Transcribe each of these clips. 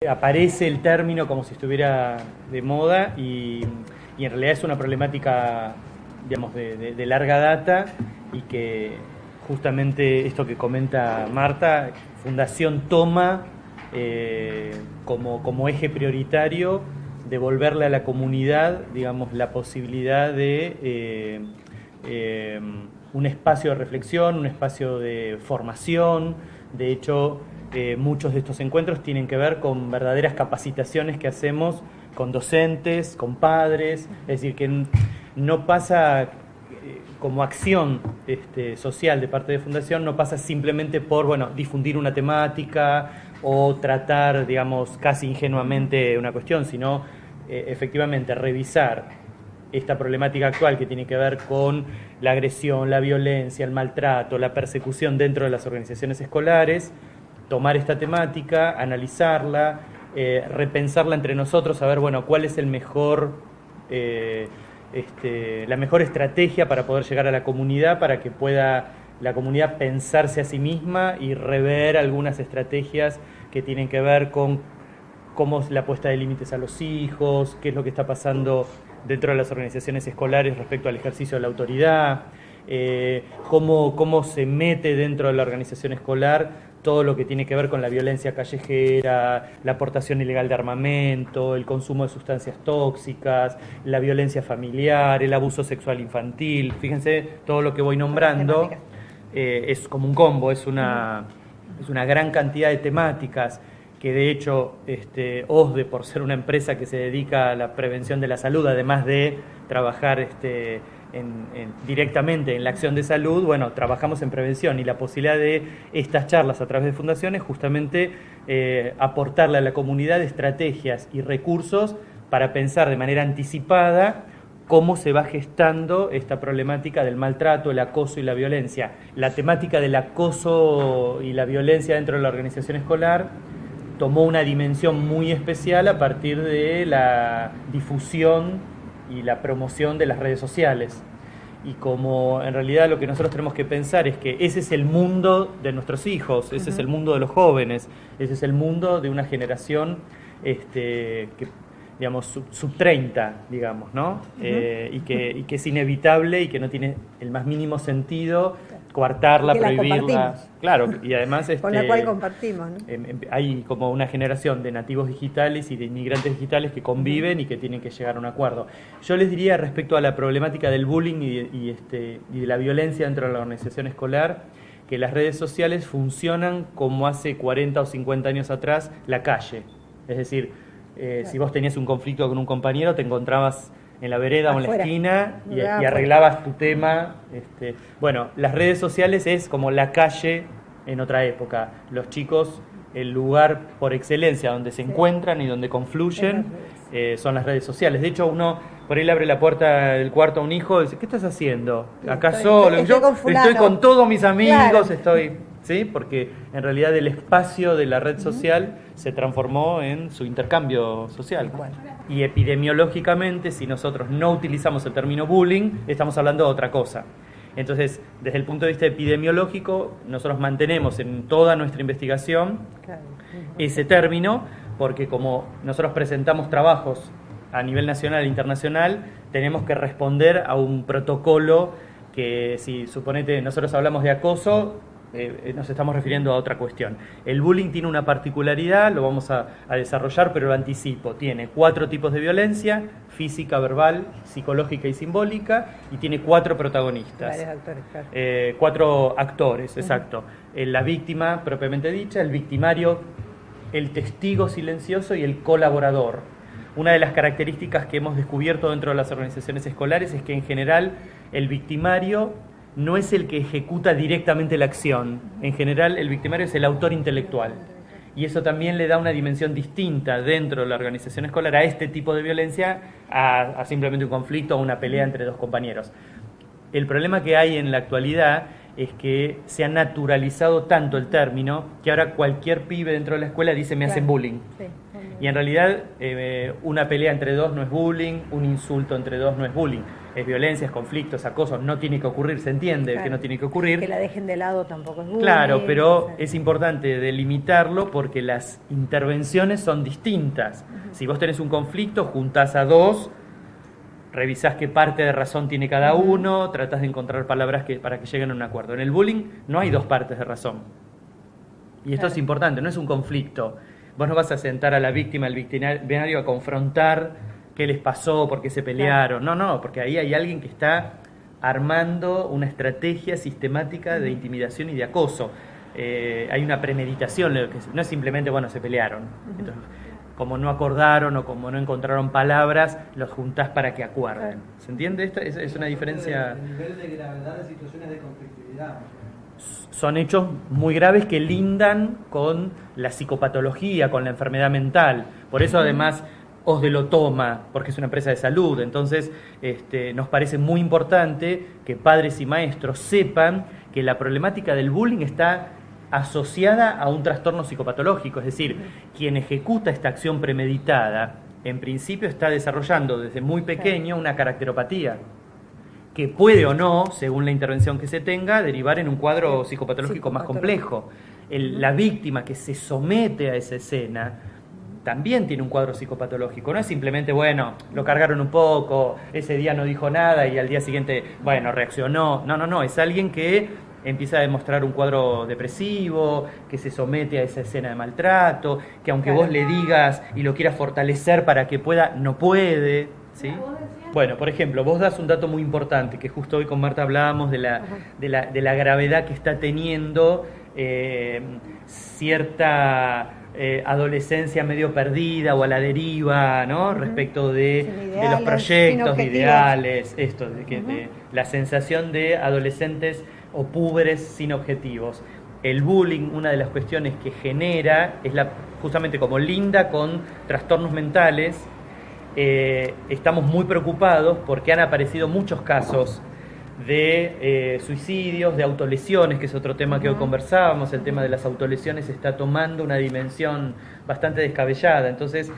Aparece el término como si estuviera de moda y en realidad es una problemática, digamos, de larga data y que justamente esto que comenta Marta, Fundación toma como eje prioritario devolverle a la comunidad, digamos, la posibilidad de un espacio de reflexión, un espacio de formación. De hecho, muchos de estos encuentros tienen que ver con verdaderas capacitaciones que hacemos con docentes, con padres, es decir, que no pasa como acción social de parte de Fundación, no pasa simplemente por, bueno, difundir una temática o tratar, digamos, casi ingenuamente una cuestión, sino efectivamente revisar esta problemática actual que tiene que ver con la agresión, la violencia, el maltrato, la persecución dentro de las organizaciones escolares, tomar esta temática, analizarla, repensarla entre nosotros, a ver, bueno, cuál es el mejor, la mejor estrategia para poder llegar a la comunidad, para que pueda la comunidad pensarse a sí misma y rever algunas estrategias que tienen que ver con cómo es la puesta de límites a los hijos, qué es lo que está pasando dentro de las organizaciones escolares respecto al ejercicio de la autoridad, cómo se mete dentro de la organización escolar todo lo que tiene que ver con la violencia callejera, la aportación ilegal de armamento, el consumo de sustancias tóxicas, la violencia familiar, el abuso sexual infantil. Fíjense, todo lo que voy nombrando es como un combo, es una gran cantidad de temáticas que de hecho OSDE, por ser una empresa que se dedica a la prevención de la salud, además de trabajar directamente en la acción de salud, bueno, trabajamos en prevención y la posibilidad de estas charlas a través de fundaciones justamente aportarle a la comunidad estrategias y recursos para pensar de manera anticipada cómo se va gestando esta problemática del maltrato, el acoso y la violencia. La temática del acoso y la violencia dentro de la organización escolar tomó una dimensión muy especial a partir de la difusión y la promoción de las redes sociales. Y como en realidad lo que nosotros tenemos que pensar es que ese es el mundo de nuestros hijos, ese es el mundo de los jóvenes, ese es el mundo de una generación que, digamos, sub 30, digamos, ¿no? Y que es inevitable y que no tiene el más mínimo sentido coartarla, prohibirla. Claro, y además con la cual compartimos, ¿no? Hay como una generación de nativos digitales y de inmigrantes digitales que conviven y que tienen que llegar a un acuerdo. Yo les diría respecto a la problemática del bullying y de la violencia dentro de la organización escolar, que las redes sociales funcionan como hace 40 o 50 años atrás la calle. Es decir, si vos tenías un conflicto con un compañero, te encontrabas en la vereda o en la esquina y arreglabas tu tema. Bueno, las redes sociales es como la calle en otra época. Los chicos, el lugar por excelencia donde se encuentran y donde confluyen son las redes sociales. De hecho, uno por ahí le abre la puerta del cuarto a un hijo y dice, ¿qué estás haciendo? Acá solo. Estoy con todos mis amigos, ¿sí? Porque en realidad el espacio de la red social se transformó en su intercambio social. Y epidemiológicamente, si nosotros no utilizamos el término bullying, estamos hablando de otra cosa. Entonces, desde el punto de vista epidemiológico, nosotros mantenemos en toda nuestra investigación ese término, porque como nosotros presentamos trabajos a nivel nacional e internacional, tenemos que responder a un protocolo que, si suponete nosotros hablamos de acoso, nos estamos refiriendo a otra cuestión. El bullying tiene una particularidad, lo vamos a desarrollar, pero lo anticipo. Tiene 4 tipos de violencia: física, verbal, psicológica y simbólica, y tiene 4 protagonistas. 4 actores, exacto. La víctima propiamente dicha, el victimario, el testigo silencioso y el colaborador. Una de las características que hemos descubierto dentro de las organizaciones escolares es que en general el victimario no es el que ejecuta directamente la acción. En general, el victimario es el autor intelectual. Y eso también le da una dimensión distinta dentro de la organización escolar a este tipo de violencia, a simplemente un conflicto o una pelea entre 2 compañeros. El problema que hay en la actualidad es que se ha naturalizado tanto el término que ahora cualquier pibe dentro de la escuela dice me hacen bullying. Y en realidad una pelea entre dos no es bullying, un insulto entre dos no es bullying. Es violencia, es conflicto, es acoso, no tiene que ocurrir, se entiende que no tiene que ocurrir. Que la dejen de lado tampoco es bullying. Claro, pero es importante delimitarlo porque las intervenciones son distintas. Si vos tenés un conflicto, juntás a dos, revisás qué parte de razón tiene cada uno, tratás de encontrar palabras para que lleguen a un acuerdo. En el bullying no hay dos partes de razón. Y esto es importante, no es un conflicto. Vos no vas a sentar a la víctima, al victimario, a confrontar qué les pasó, por qué se pelearon. No, porque ahí hay alguien que está armando una estrategia sistemática de intimidación y de acoso. Hay una premeditación, no es simplemente, bueno, se pelearon. Entonces, como no acordaron o como no encontraron palabras, los juntás para que acuerden. ¿Se entiende? Esto es una diferencia. El nivel de gravedad de situaciones de conflictividad. Son hechos muy graves que lindan con la psicopatología, con la enfermedad mental. Por eso, además, OSDE lo toma, porque es una empresa de salud. Entonces, nos parece muy importante que padres y maestros sepan que la problemática del bullying está asociada a un trastorno psicopatológico. Es decir, quien ejecuta esta acción premeditada, en principio está desarrollando desde muy pequeño una caracteropatía, que puede o no, según la intervención que se tenga, derivar en un cuadro psicopatológico más complejo. La víctima que se somete a esa escena también tiene un cuadro psicopatológico. No es simplemente, bueno, lo cargaron un poco, ese día no dijo nada y al día siguiente, bueno, reaccionó. No, es alguien que empieza a demostrar un cuadro depresivo, que se somete a esa escena de maltrato, que aunque vos le digas y lo quieras fortalecer para que pueda, no puede, ¿sí? Bueno, por ejemplo, vos das un dato muy importante, que justo hoy con Marta hablábamos de la gravedad que está teniendo cierta adolescencia medio perdida o a la deriva, ¿no? Respecto de los proyectos, de ideales, de la sensación de adolescentes o púberes sin objetivos. El bullying, una de las cuestiones que genera, es justamente como linda con trastornos mentales. Estamos muy preocupados porque han aparecido muchos casos de suicidios, de autolesiones, que es otro tema que hoy conversábamos. El tema de las autolesiones está tomando una dimensión bastante descabellada. Entonces,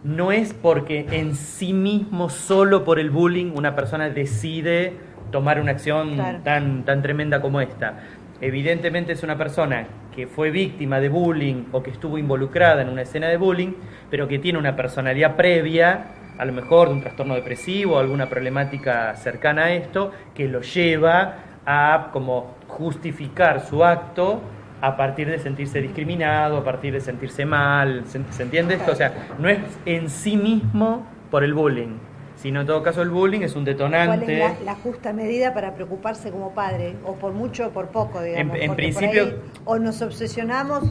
no es porque en sí mismo, solo por el bullying, una persona decide tomar una acción tan tremenda como esta. Evidentemente es una persona que fue víctima de bullying o que estuvo involucrada en una escena de bullying, pero que tiene una personalidad previa, a lo mejor de un trastorno depresivo o alguna problemática cercana a esto, que lo lleva a como justificar su acto a partir de sentirse discriminado, a partir de sentirse mal. ¿Se entiende esto? O sea, no es en sí mismo por el bullying, sino en todo caso el bullying es un detonante. ¿Cuál es la justa medida para preocuparse como padre? O por mucho o por poco, digamos. En principio, ahí, o nos obsesionamos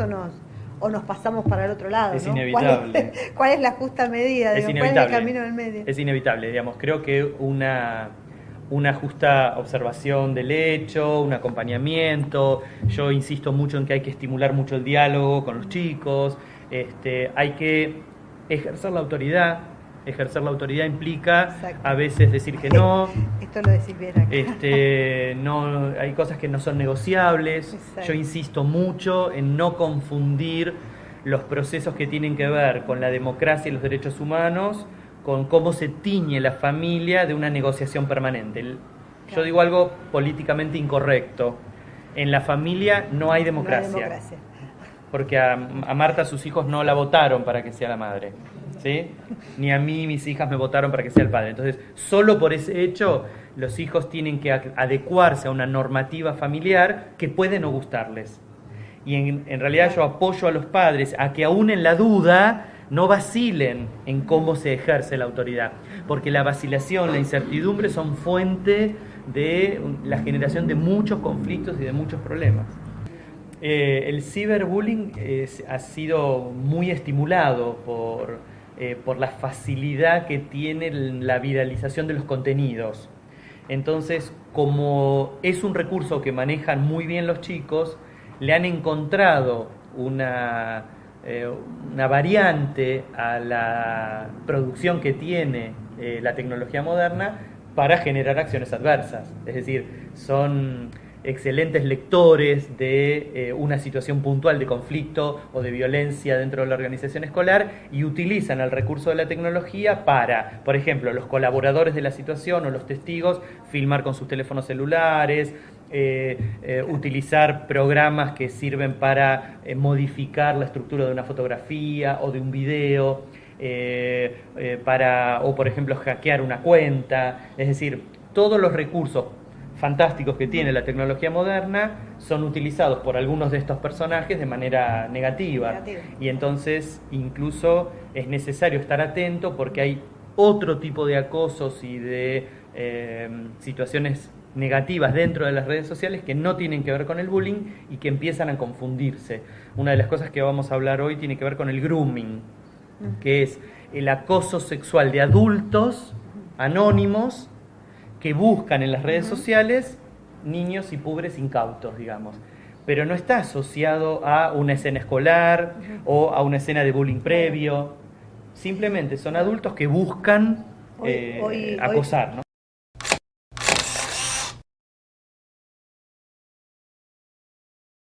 o nos pasamos para el otro lado. Es ¿no? inevitable. ¿Cuál es la justa medida? Es inevitable. ¿Cuál es el camino del medio? Es inevitable, digamos. Creo que una justa observación del hecho, un acompañamiento. Yo insisto mucho en que hay que estimular mucho el diálogo con los chicos. Hay que ejercer la autoridad. Ejercer la autoridad implica a veces decir que no. Esto lo decís bien acá. No, hay cosas que no son negociables. Exacto. Yo insisto mucho en no confundir los procesos que tienen que ver con la democracia y los derechos humanos con cómo se tiñe la familia de una negociación permanente. Yo digo algo políticamente incorrecto. En la familia no hay democracia. No hay democracia. Porque a Marta sus hijos no la votaron para que sea la madre, ¿sí? Ni a mí mis hijas me votaron para que sea el padre. Entonces, solo por ese hecho, los hijos tienen que adecuarse a una normativa familiar que puede no gustarles. Y en realidad yo apoyo a los padres a que aún en la duda no vacilen en cómo se ejerce la autoridad, porque la vacilación, la incertidumbre son fuente de la generación de muchos conflictos y de muchos problemas. El ciberbullying ha sido muy estimulado por la facilidad que tiene la viralización de los contenidos. Entonces, como es un recurso que manejan muy bien los chicos, le han encontrado una variante a la producción que tiene la tecnología moderna para generar acciones adversas. Es decir, son excelentes lectores de una situación puntual de conflicto o de violencia dentro de la organización escolar y utilizan el recurso de la tecnología para, por ejemplo, los colaboradores de la situación o los testigos, filmar con sus teléfonos celulares, utilizar programas que sirven para modificar la estructura de una fotografía o de un video, o por ejemplo hackear una cuenta. Es decir, todos los recursos fantásticos que tiene la tecnología moderna son utilizados por algunos de estos personajes de manera negativa. Y entonces incluso es necesario estar atento porque hay otro tipo de acosos y de situaciones negativas dentro de las redes sociales que no tienen que ver con el bullying y que empiezan a confundirse. Una de las cosas que vamos a hablar hoy tiene que ver con el grooming, que es el acoso sexual de adultos anónimos que buscan en las redes sociales niños y pubres incautos, digamos. Pero no está asociado a una escena escolar o a una escena de bullying previo. Simplemente son adultos que buscan acosar, ¿no?